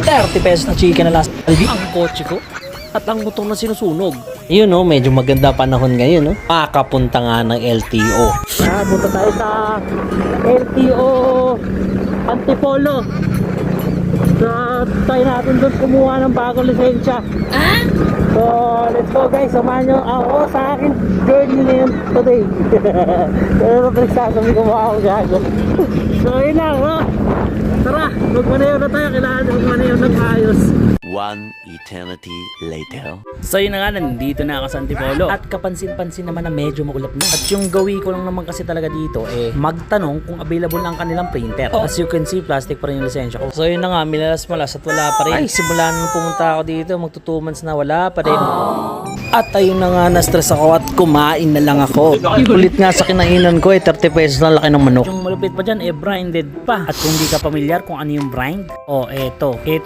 30 pesos na chicken na last ang kotse ko at ang motor na sinusunog. Yun no, medyo maganda panahon ngayon no. Makapunta nga ng LTO. Punta tayo sa LTO Antipolo. Try natin doon kumuha ng bagong lisensya. So let's go guys, samahan nyo ako sa akin journey na yun today. Pero nagsasabi ko mukha akong gago. So yun lang no. Tara, magmanayaw na tayo. Kailangan magmanayaw ng ayos. One eternity later. So yun na nga, nandito na ako sa Antipolo. At kapansin-pansin naman na medyo maulap na. At yung gawi ko lang naman kasi talaga dito magtanong kung available ang kanilang printer. As you can see, plastic pa rin yung lisensya ko. So yun na nga, minalas-malas at wala pa rin. Ay, simula nung pumunta ako dito, magto 2 months na wala pa rin. At ayun na nga, na-stress ako at kumain na lang ako. Ulit nga sa kinainan ko 30 pesos na laki ng manok. Yung malupit pa dyan, brinded pa. At kung di ka pamilyar kung ano yung brind, eto